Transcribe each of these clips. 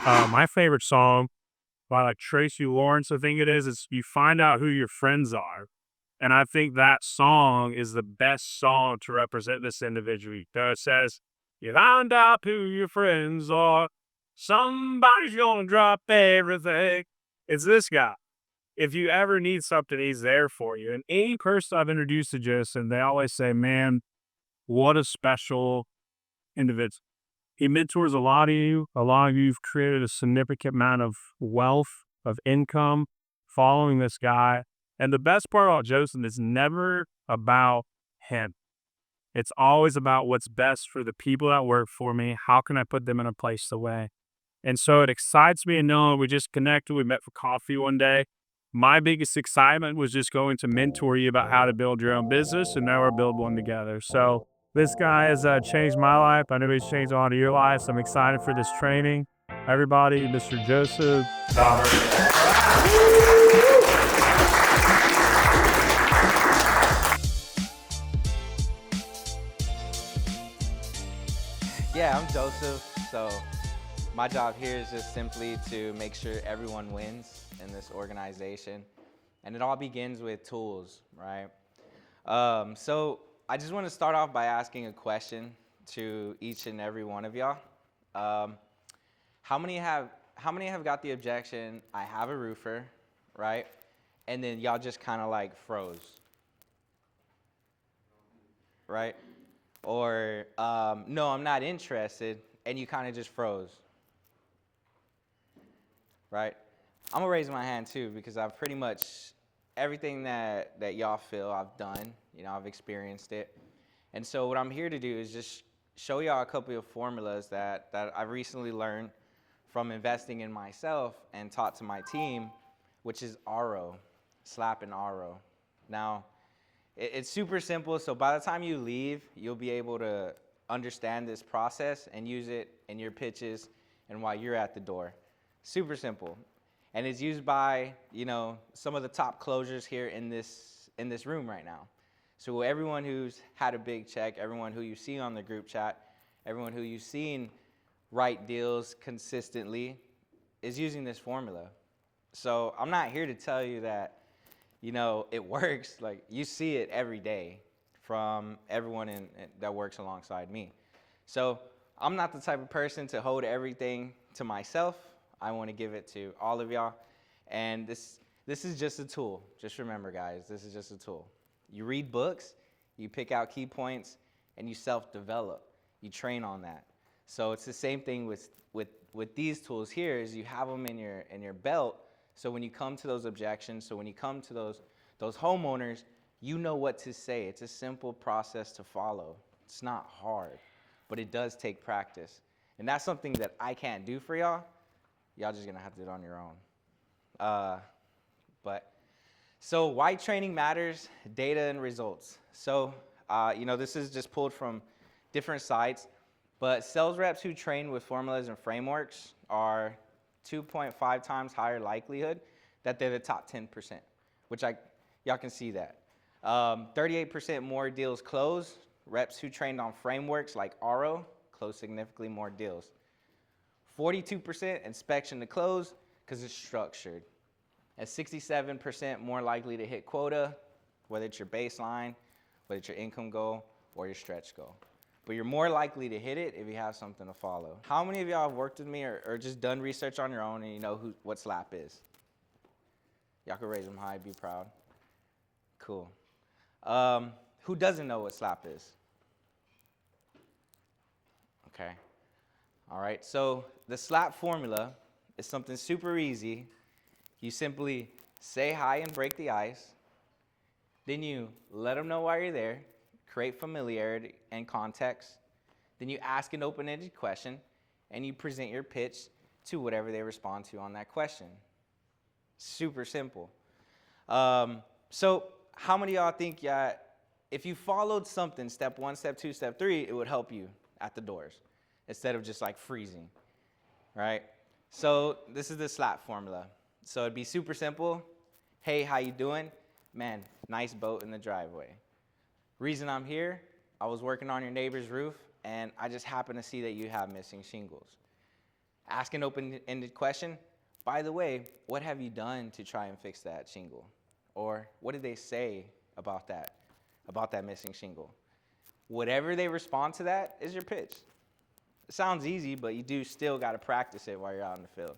My favorite song by like Tracy Lawrence, I think it is "You Find Out Who Your Friends Are." And I think that song is the best song to represent this individual. It says, "You find out who your friends are. Somebody's gonna drop everything." It's this guy. If you ever need something, he's there for you. And any person I've introduced to Jason, they always say, "Man, what a special individual." He mentors a lot of you. A lot of you've created a significant amount of wealth, of income following this guy. And the best part about Joseph is never about him. It's always about what's best for the people that work for me. How can I put them in a place to win? And so it excites me to know we just connected. We met for coffee one day. My biggest excitement was just going to mentor you about how to build your own business, and now we're build one together. So this guy has changed my life. I know he's changed a lot of your lives. I'm excited for this training. Everybody, Mr. Joseph Yeah, I'm Joseph. So my job here is just simply to make sure everyone wins in this organization. And it all begins with tools, right? So I just want to start off by asking a question to each and every one of y'all. How many have got the objection, I have a roofer, right? And then y'all just kind of like froze, right? Or no, I'm not interested, and you kind of just froze, right? I'm gonna raise my hand too because I've pretty much everything that y'all feel I've done. I've experienced it, and so what I'm here to do is just show y'all a couple of formulas that I've recently learned from investing in myself and taught to my team, which is ARO, SLAP and ARO. Now, it's super simple, so by the time you leave, you'll be able to understand this process and use it in your pitches and while you're at the door. Super simple. And it's used by, some of the top closers here in this room right now. So everyone who's had a big check, everyone who you see on the group chat, everyone who you've seen write deals consistently is using this formula. So I'm not here to tell you that it works. Like, you see it every day from everyone that works alongside me. So I'm not the type of person to hold everything to myself. I want to give it to all of y'all. And this is just a tool. Just remember, guys, this is just a tool. You read books, you pick out key points, and you self-develop. You train on that. So it's the same thing with these tools here, is you have them in your belt. So when you come to those objections, so when you come to those homeowners, you know what to say. It's a simple process to follow. It's not hard, but it does take practice. And that's something that I can't do for y'all. Y'all just gonna have to do it on your own. So why training matters, data and results. So, this is just pulled from different sites, but sales reps who train with formulas and frameworks are 2.5 times higher likelihood that they're the top 10%, which y'all can see that. 38% more deals close. Reps who trained on frameworks like ARO close significantly more deals. 42% inspection to close because it's structured. And 67% more likely to hit quota, whether it's your baseline, whether it's your income goal, or your stretch goal. But you're more likely to hit it if you have something to follow. How many of y'all have worked with me or just done research on your own and you know what SLAP is? Y'all can raise them high, be proud. Cool. Who doesn't know what SLAP is? Okay. All right, so the SLAP formula is something super easy. You simply say hi and break the ice. Then you let them know why you're there, create familiarity and context. Then you ask an open-ended question, and you present your pitch to whatever they respond to on that question. Super simple. So how many of y'all think if you followed something, step 1, step 2, step 3, it would help you at the doors instead of just like freezing, right? So this is the SLAP formula. So it'd be super simple. Hey, how you doing? Man, nice boat in the driveway. Reason I'm here, I was working on your neighbor's roof, and I just happened to see that you have missing shingles. Ask an open-ended question. By the way, what have you done to try and fix that shingle? Or what did they say about that missing shingle? Whatever they respond to that is your pitch. It sounds easy, but you do still got to practice it while you're out in the field.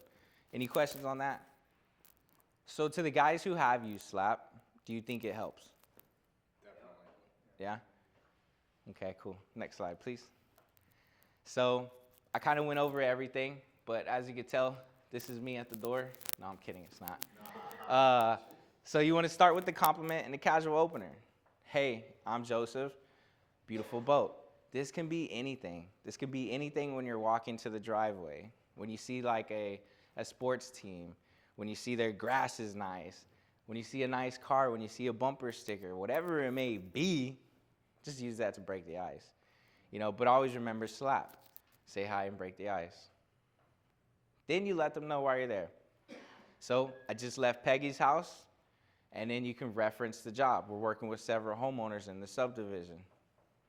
Any questions on that? So to the guys who have used Slap, do you think it helps? Definitely. Yeah? Okay, cool. Next slide, please. So I kind of went over everything, but as you can tell, this is me at the door. No, I'm kidding, it's not. So you want to start with the compliment and the casual opener. Hey, I'm Joseph. Beautiful boat. This can be anything. This could be anything when you're walking to the driveway, when you see like a sports team, when you see their grass is nice, when you see a nice car, when you see a bumper sticker, whatever it may be, just use that to break the ice. But always remember Slap. Say hi and break the ice. Then you let them know why you're there. So I just left Peggy's house, and then you can reference the job. We're working with several homeowners in the subdivision.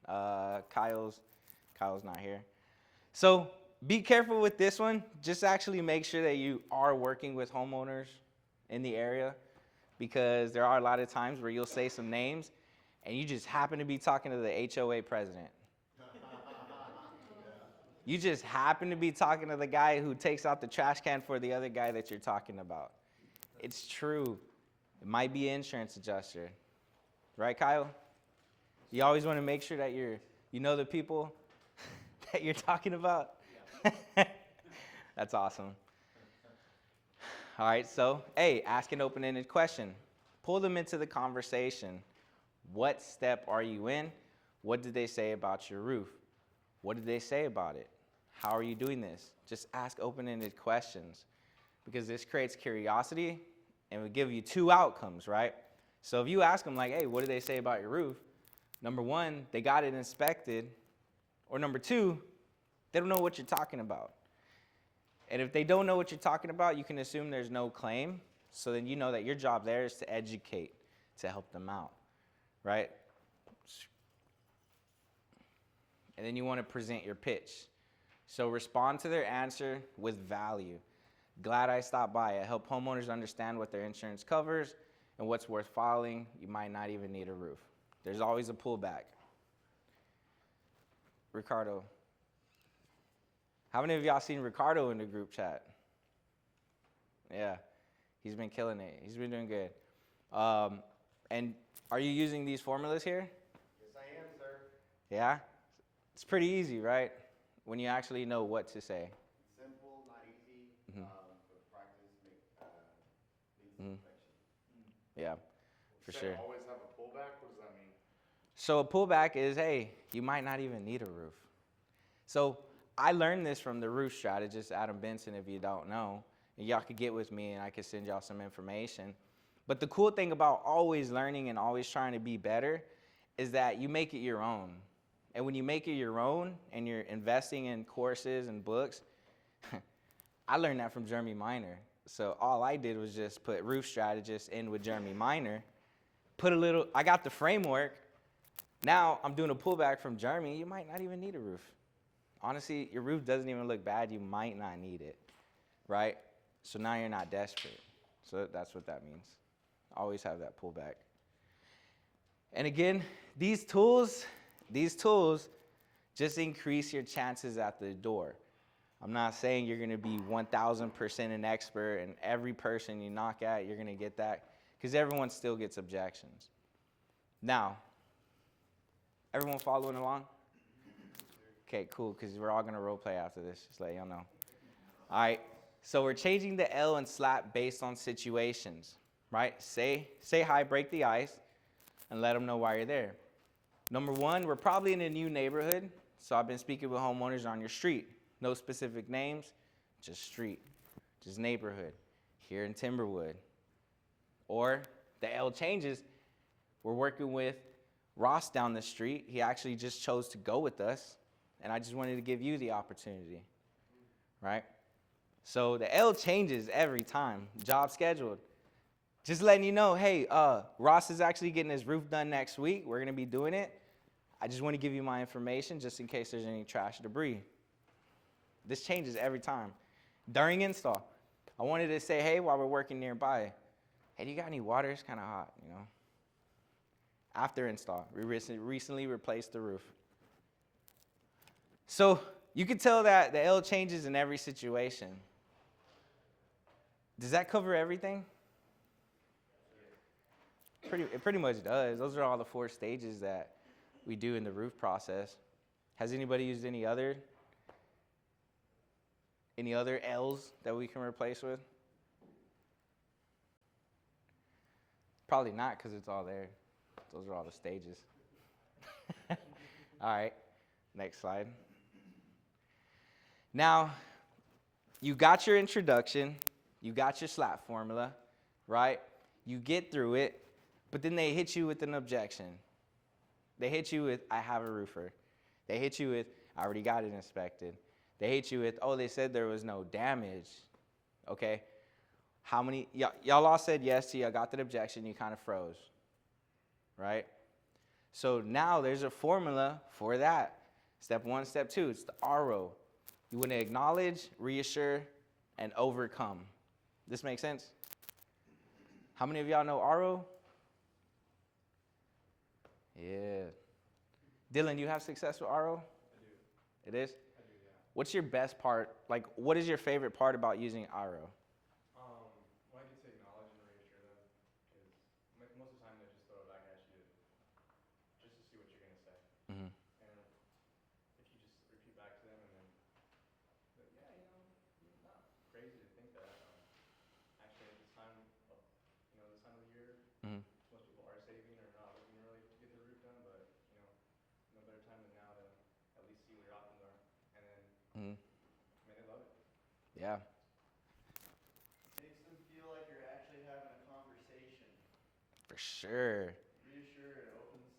Kyle's not here. So be careful with this one. Just actually make sure that you are working with homeowners in the area, because there are a lot of times where you'll say some names and you just happen to be talking to the HOA president. You just happen to be talking to the guy who takes out the trash can for the other guy that you're talking about. It's true. It might be an insurance adjuster. Right, Kyle? You always want to make sure that you know the people that you're talking about. That's awesome. All right, so, hey, ask an open-ended question. Pull them into the conversation. What step are you in? What did they say about your roof? What did they say about it? How are you doing this? Just ask open-ended questions, because this creates curiosity and will give you two outcomes, right? So if you ask them like, hey, what did they say about your roof? Number one, they got it inspected. Or number two, they don't know what you're talking about. And if they don't know what you're talking about, you can assume there's no claim. So then you know that your job there is to educate, to help them out, right? And then you want to present your pitch. So respond to their answer with value. Glad I stopped by. I help homeowners understand what their insurance covers and what's worth filing. You might not even need a roof. There's always a pullback. Ricardo. How many of y'all seen Ricardo in the group chat? Yeah, he's been killing it. He's been doing good. And are you using these formulas here? Yes, I am, sir. Yeah? It's pretty easy, right? When you actually know what to say. Simple, not easy, but practice leads to perfection. Yeah, for sure. Always have a pullback? What does that mean? So a pullback is, hey, you might not even need a roof. So I learned this from the roof strategist, Adam Benson, if you don't know. And y'all could get with me and I could send y'all some information. But the cool thing about always learning and always trying to be better is that you make it your own. And when you make it your own and you're investing in courses and books, I learned that from Jeremy Minor. So all I did was just put roof strategist in with Jeremy Minor, I got the framework. Now I'm doing a pullback from Jeremy. You might not even need a roof. Honestly, your roof doesn't even look bad. You might not need it, right? So now you're not desperate. So that's what that means. Always have that pullback. And again, these tools just increase your chances at the door. I'm not saying you're going to be 1,000% an expert and every person you knock at, you're going to get that, because everyone still gets objections. Now, everyone following along? Okay, cool, because we're all going to role play after this, just let y'all know. All right, so we're changing the L and slap based on situations, right? Say hi, break the ice, and let them know why you're there. Number one, we're probably in a new neighborhood, so I've been speaking with homeowners on your street. No specific names, just street, just neighborhood, here in Timberwood. Or the L changes, we're working with Ross down the street. He actually just chose to go with us, and I just wanted to give you the opportunity, right? So the L changes every time, job scheduled. Just letting you know, hey, Ross is actually getting his roof done next week. We're going to be doing it. I just want to give you my information just in case there's any trash or debris. This changes every time. During install, I wanted to say, hey, while we're working nearby, hey, do you got any water? It's kind of hot, you know. After install, we recently replaced the roof. So you can tell that the L changes in every situation. Does that cover everything? It pretty much does. Those are all the 4 stages that we do in the roof process. Has anybody used any other L's that we can replace with? Probably not, because it's all there. Those are all the stages. All right, next slide. Now, you got your introduction, you got your SLAP formula, right? You get through it, but then they hit you with an objection. They hit you with, I have a roofer. They hit you with, I already got it inspected. They hit you with, oh, they said there was no damage. Okay, how many, y'all all said yes to you, I got that objection, you kind of froze, right? So now there's a formula for that. Step 1, step 2, it's the ARO. You want to acknowledge, reassure, and overcome. This makes sense? How many of y'all know ARO? Yeah. Dylan, you have success with ARO? I do. It is? I do, yeah. What's your best part? Like, what is your favorite part about using ARO? Well, I get to acknowledge and reassure them, because most of the time they just throw it back at you just to see what you're going to say. Mm-hmm. And if you just repeat back to them and then, but yeah, you know, it's not crazy to think that. Actually, at this time of, this time of the year, Mm-hmm. most people are saving or not looking to really get their roof done, but, no better time than now to at least see what your options are. And then, Mm-hmm. I mean, they love it. Yeah. Makes them feel like you're actually having a conversation. For sure. Reassured, opens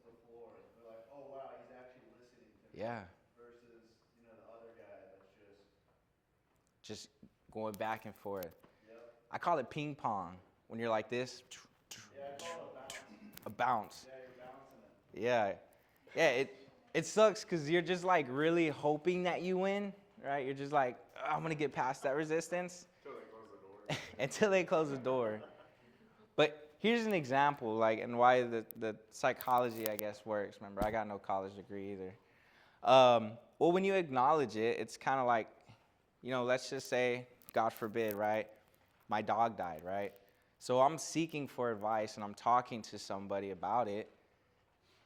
the floor. They're like, oh wow, he's actually listening to me. Yeah. Versus, the other guy that's Just going back and forth. Yep. I call it ping pong. When you're like this. Yeah, I call it a bounce. A bounce. Yeah, you're bouncing it. Yeah. Yeah, it sucks because you're just like really hoping that you win, right? You're just like, oh, I'm going to get past that resistance. Until they close the door. Until they close the door. But here's an example, like, and why the psychology, I guess, works. Remember, I got no college degree either. Well, when you acknowledge it, it's kind of like, let's just say, God forbid, right? My dog died, right? So I'm seeking for advice, and I'm talking to somebody about it.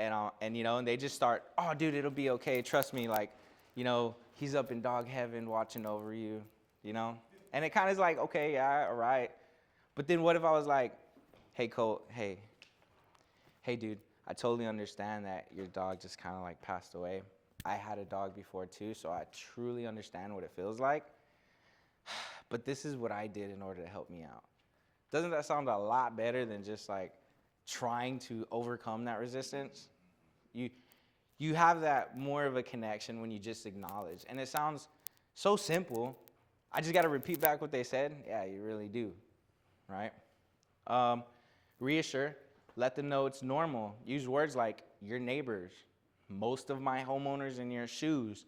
And they just start, oh, dude, it'll be okay. Trust me, like, he's up in dog heaven watching over you, And it kind of is like, okay, yeah, all right. But then what if I was like, hey, Colt, hey, dude, I totally understand that your dog just kind of like passed away. I had a dog before too, so I truly understand what it feels like. But this is what I did in order to help me out. Doesn't that sound a lot better than just like trying to overcome that resistance? You have that more of a connection when you just acknowledge. And it sounds so simple. I just got to repeat back what they said. Yeah, you really do, right? Reassure, let them know it's normal. Use words like your neighbors, most of my homeowners in your shoes.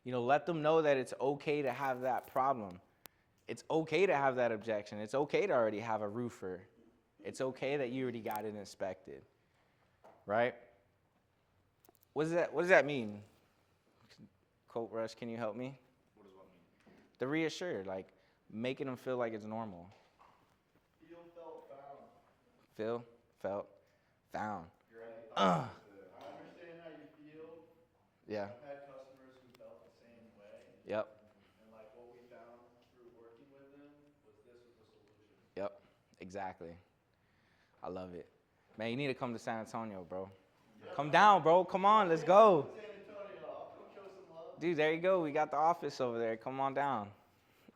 Let them know that it's okay to have that problem. It's okay to have that objection. It's okay to already have a roofer. It's okay that you already got it inspected, right? What does that mean? Colt Rush, can you help me? What does what mean? The reassure, like making them feel like it's normal. Feel, felt, found. Feel, felt, found. You're right. Uh. I understand how you feel. Yeah. I've had customers who felt the same way. Yep. And like what we found through working with them was this was the solution. Yep. Exactly. I love it. Man, you need to come to San Antonio, bro. Come down, bro. Come on, let's go. San Antonio, I'll come show some love. Dude, there you go. We got the office over there. Come on down.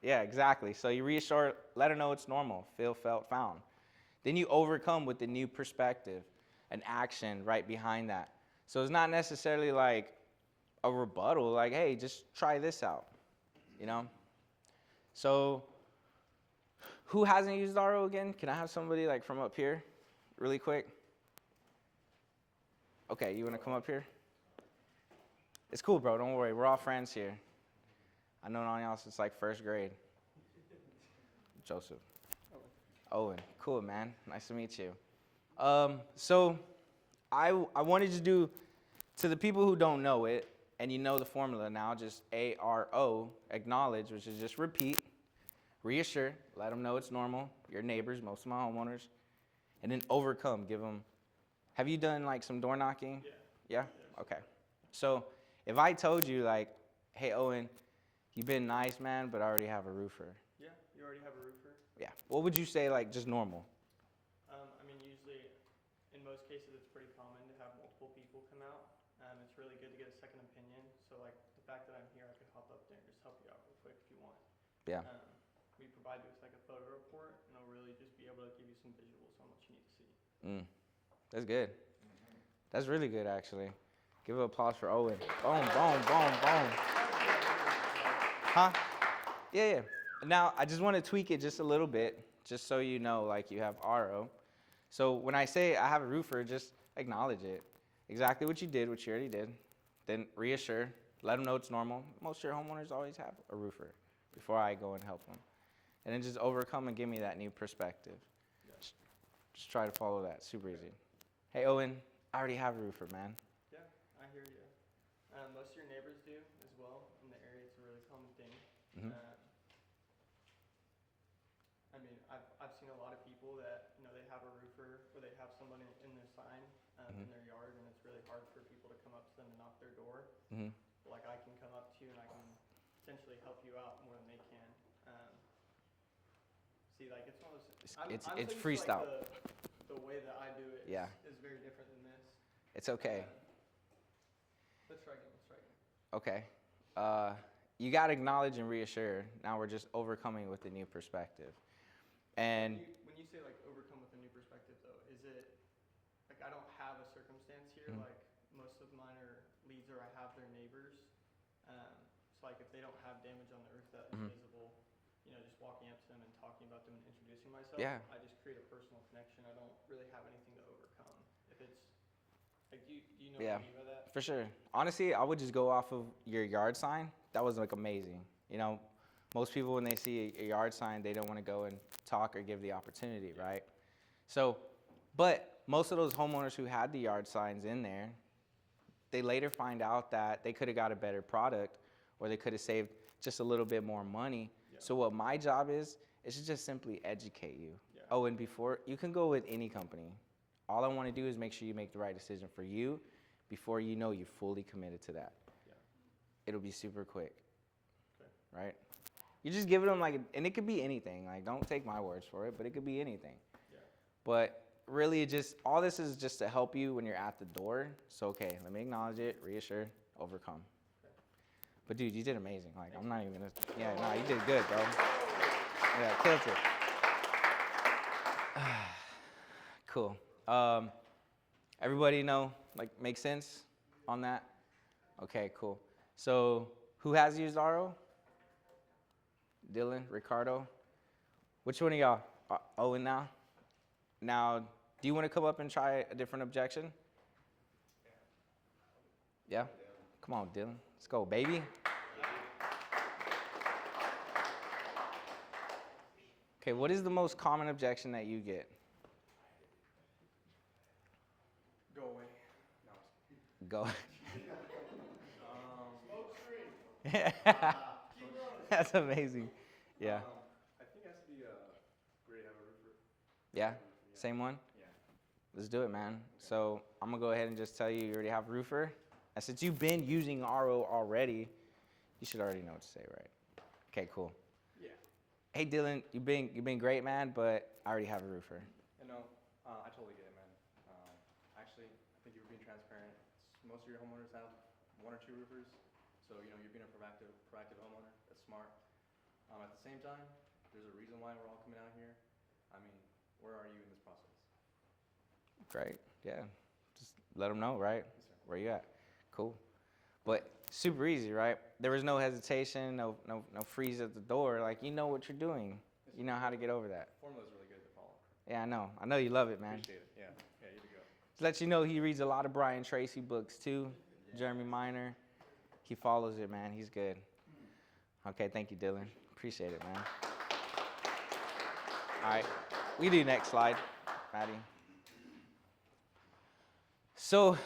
Yeah, exactly. So you reassure, let her know it's normal. Feel, felt, found. Then you overcome with the new perspective, an action right behind that. So it's not necessarily like a rebuttal, like, hey, just try this out, So who hasn't used ARO again? Can I have somebody like from up here really quick? Okay, you want to come up here? It's cool, bro. Don't worry. We're all friends here. I know y'all since like first grade. Joseph. Owen. Cool, man. Nice to meet you. So I wanted to do, to the people who don't know it, and you know the formula now, just ARO, acknowledge, which is just repeat, reassure, let them know it's normal, your neighbors, most of my homeowners, and then overcome, give them, have you done like some door knocking? Yeah? Okay. So if I told you like, hey Owen, you've been nice, man, but I already have a roofer. Yeah, you already have a roofer. Yeah. What would you say, like, just normal? I mean, usually, in most cases, it's pretty common to have multiple people come out. It's really good to get a second opinion. So, like, the fact that I'm here, I could hop up there and just help you out real quick if you want. Yeah. We provide you with, like, a photo report, and I'll really just be able to give you some visuals on what you need to see. That's good. That's really good, actually. Give an applause for Owen. Boom, boom, boom, boom. Huh? Yeah. Now, I just want to tweak it just a little bit, just so you know, like, you have RO. So when I say I have a roofer, just acknowledge it. Exactly what you did, what you already did. Then reassure, let them know it's normal. Most of your homeowners always have a roofer before I go and help them. And then just overcome and give me that new perspective. Just try to follow that, super easy. Hey, Owen, I already have a roofer, man. Yeah, I hear you. Most of your neighbors do as well. In the area, it's a really common thing. I mean, I've seen a lot of people that, you know, they have a roofer or they have someone in their sign in their yard, and it's really hard for people to come up to them and knock their door. Like, I can come up to you and I can essentially help you out more than they can. See, like, it's one of those. It's so used freestyle. To, like, the way that I do it is very different than this. It's okay. Let's try again. Okay. You got to acknowledge and reassure. Now we're just overcoming with a new perspective. And when you say, like, overcome with a new perspective, though, is it, like, I don't have a circumstance here. Like, most of mine are leads or I have their neighbors. So, like, if they don't have damage on the roof that is visible, you know, just walking up to them and talking about them and introducing myself, I just create a personal connection. I don't really have anything to overcome. If it's, like, do you know what I mean by that? For sure. Honestly, I would just go off of your yard sign. That was, like, amazing. You know, most people, when they see a yard sign, they don't want to go and talk or give the opportunity, right? So, but most of those homeowners who had the yard signs in there, they later find out that they could have got a better product or they could have saved just a little bit more money. So what my job is to just simply educate you. Oh, and before, you can go with any company. All I want to do is make sure you make the right decision for you before you know you're fully committed to that. It'll be super quick, right? You just give them, like, and it could be anything. Like, don't take my words for it, but it could be anything. But really, all this is just to help you when you're at the door. So, okay, let me acknowledge it, reassure, overcome. But dude, you did amazing. Like, I'm not even gonna, you did good, bro. Yeah, killed it. Cool. Everybody know, like, make sense on that? Okay, cool. So, who has used RO? Dylan, Ricardo. Which one of y'all? Owen now? Now, do you want to come up and try a different objection? Yeah? Come on, Dylan. Let's go, baby. Okay, what is the most common objection that you get? Go away. Go. Smoke screen. That's amazing. Yeah. I think it has to be great to have a roofer. Yeah? Same one? Yeah. Let's do it, man. So I'm going to go ahead and just tell you already have a roofer. And since you've been using RO already, you should already know what to say, right? Okay, cool. Yeah. Hey, Dylan, you've been great, man, but I already have a roofer. I totally get it, man. Actually, I think you were being transparent. Most of your homeowners have one or two roofers. So, you know, you're being a proactive homeowner. That's smart. At the same time, there's a reason why we're all coming out here. I mean, where are you in this process? Great, yeah. Just let them know, right? Yes, sir. Where you at? Cool. But super easy, right? There was no hesitation, no freeze at the door. Like, you know what you're doing. You know how to get over that. Formula's really good to follow. Yeah, I know. I know you love it, man. Appreciate it. Yeah, you to go. To let you know, he reads a lot of Brian Tracy books too. Jeremy Minor. He follows it, man. He's good. Okay, thank you, Dylan. Appreciate it, man. All right, we do next slide, Maddie. So,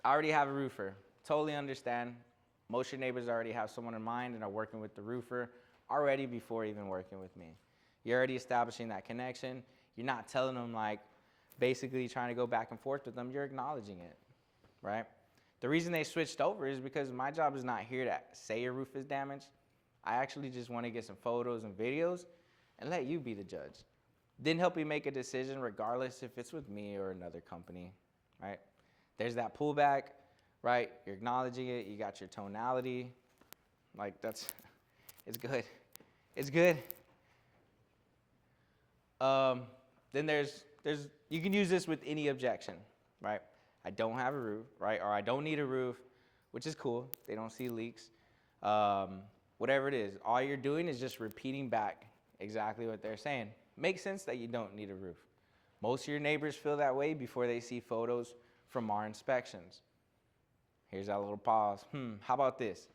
I already have a roofer. Totally understand. Most of your neighbors already have someone in mind and are working with the roofer already before even working with me. You're already establishing that connection. You're not telling them, like, basically trying to go back and forth with them. You're acknowledging it, right? The reason they switched over is because my job is not here to say your roof is damaged. I actually just want to get some photos and videos and let you be the judge. Then help you make a decision regardless if it's with me or another company, right? There's that pullback, right? You're acknowledging it. You got your tonality. Like, it's good. It's good. Then there's you can use this with any objection, right? I don't have a roof, right? Or I don't need a roof, which is cool. They don't see leaks. Whatever it is, all you're doing is just repeating back exactly what they're saying. Makes sense that you don't need a roof. Most of your neighbors feel that way before they see photos from our inspections. Here's that little pause. How about this?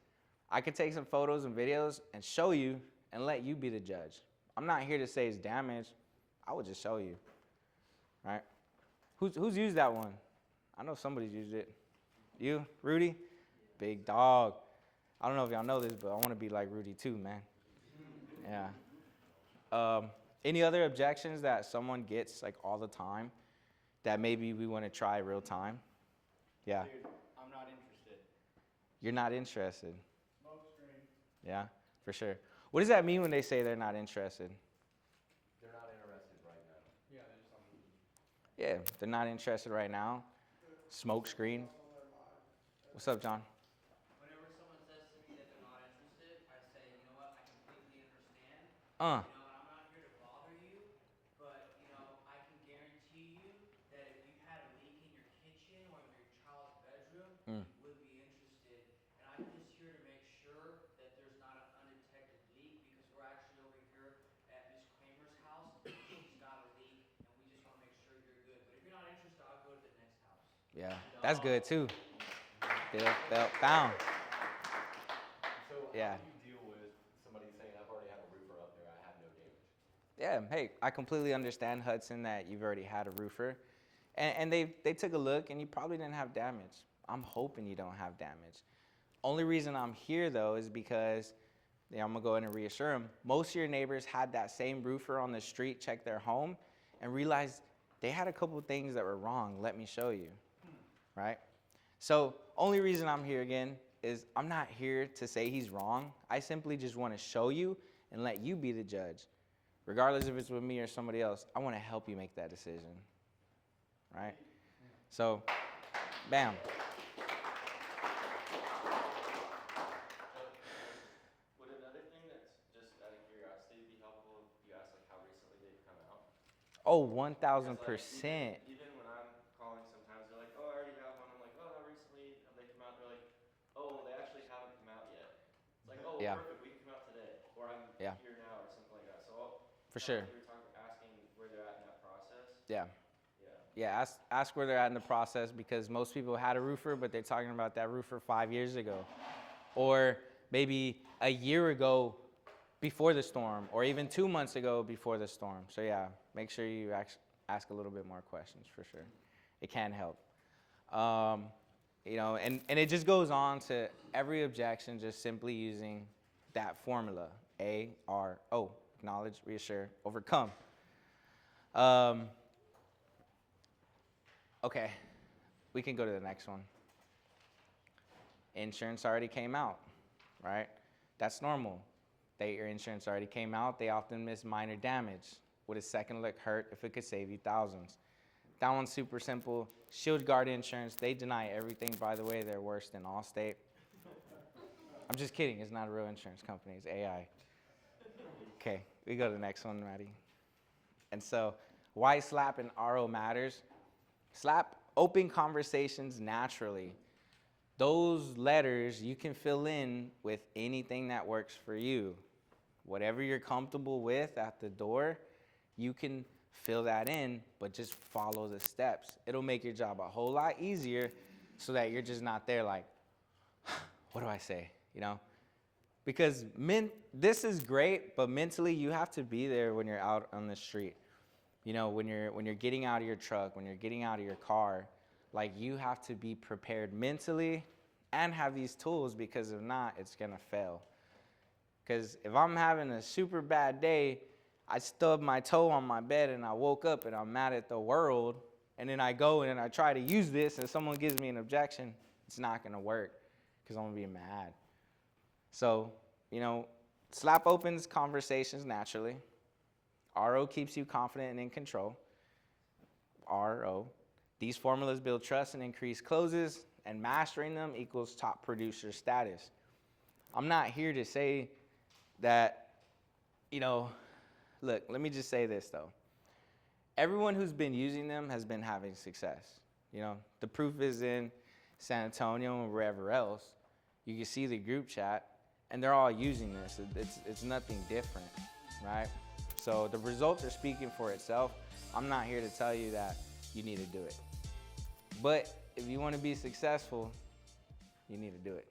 I could take some photos and videos and show you and let you be the judge. I'm not here to say it's damaged. I would just show you, right? Who's used that one? I know somebody's used it. You, Rudy? Big dog. I don't know if y'all know this, but I want to be like Rudy too, man. Yeah. Any other objections that someone gets like all the time that maybe we want to try real time? Yeah. Dude, I'm not interested. You're not interested. Smoke screen. Yeah, for sure. What does that mean when they say they're not interested? They're not interested right now. Yeah, they're just on the Yeah, they're not interested right now. Smoke screen. What's up, John? Whenever someone says to me that they're not interested, I say, you know what, I completely understand. Uh. You know, and I'm not here to bother you, but, you know, I can guarantee you that if you had a leak in your kitchen or in your child's bedroom, you would be interested. And I'm just here to make sure that there's not an undetected leak because we're actually over here at Miss Kramer's house. She's got a leak, and we just want to make sure you're good. But if you're not interested, I'll go to the next house. Yeah, that's good too. Found. So Yeah. how do you deal with somebody saying, I've already had a roofer up there, I have no damage? Yeah, hey, I completely understand, Hudson, that you've already had a roofer. And they took a look, and you probably didn't have damage. I'm hoping you don't have damage. Only reason I'm here, though, is because, I'm going to go ahead and reassure them, most of your neighbors had that same roofer on the street check their home and realized they had a couple things that were wrong. Let me show you, right? So only reason I'm here again is I'm not here to say he's wrong. I simply just want to show you and let you be the judge. Regardless if it's with me or somebody else, I want to help you make that decision, right? So, bam. Would another thing that's just out of curiosity be helpful if you ask like how recently they've come out? Oh, 1,000%. Even when I'm calling sometimes, they're like, oh, I already have one. I'm like, oh, how recently have they come out? They're like, oh, they actually haven't come out yet. It's like, oh, Yeah. perfect, we can come out today. Or I'm Yeah. here now or something like that. So For sure. you were asking where they're at in that process. Yeah. Yeah. Yeah, ask where they're at in the process because most people had a roofer, but they're talking about that roofer 5 years ago. Or maybe a year ago before the storm, or even 2 months ago before the storm. So yeah, make sure you ask a little bit more questions for sure. It can help. And it just goes on to every objection just simply using that formula, ARO, acknowledge, reassure, overcome. Okay, we can go to the next one. Insurance already came out, right? That's normal. Your insurance already came out. They often miss minor damage. Would a second look hurt if it could save you thousands? That one's super simple. Shield Guard Insurance, they deny everything. By the way, they're worse than Allstate. I'm just kidding. It's not a real insurance company. It's AI. Okay, we go to the next one, Maddie. And so, why SLAP and ARO matters? SLAP, open conversations naturally. Those letters you can fill in with anything that works for you. Whatever you're comfortable with at the door, you can fill that in, but just follow the steps. It'll make your job a whole lot easier so that you're just not there like, what do I say, Because this is great, but mentally you have to be there when you're out on the street. You know, when you're getting out of your truck, when you're getting out of your car, like you have to be prepared mentally and have these tools, because if not, it's gonna fail. Because if I'm having a super bad day, I stubbed my toe on my bed and I woke up and I'm mad at the world, and then I go and I try to use this and someone gives me an objection, it's not gonna work because I'm gonna be mad. So, you know, slap opens conversations naturally. ARO keeps you confident and in control. ARO. These formulas build trust and increase closes, and mastering them equals top producer status. I'm not here to say that, you know, look, let me just say this though. Everyone who's been using them has been having success. You know, the proof is in San Antonio and wherever else. You can see the group chat, and they're all using this. It's nothing different, right? So the results are speaking for itself. I'm not here to tell you that you need to do it. But if you want to be successful, you need to do it.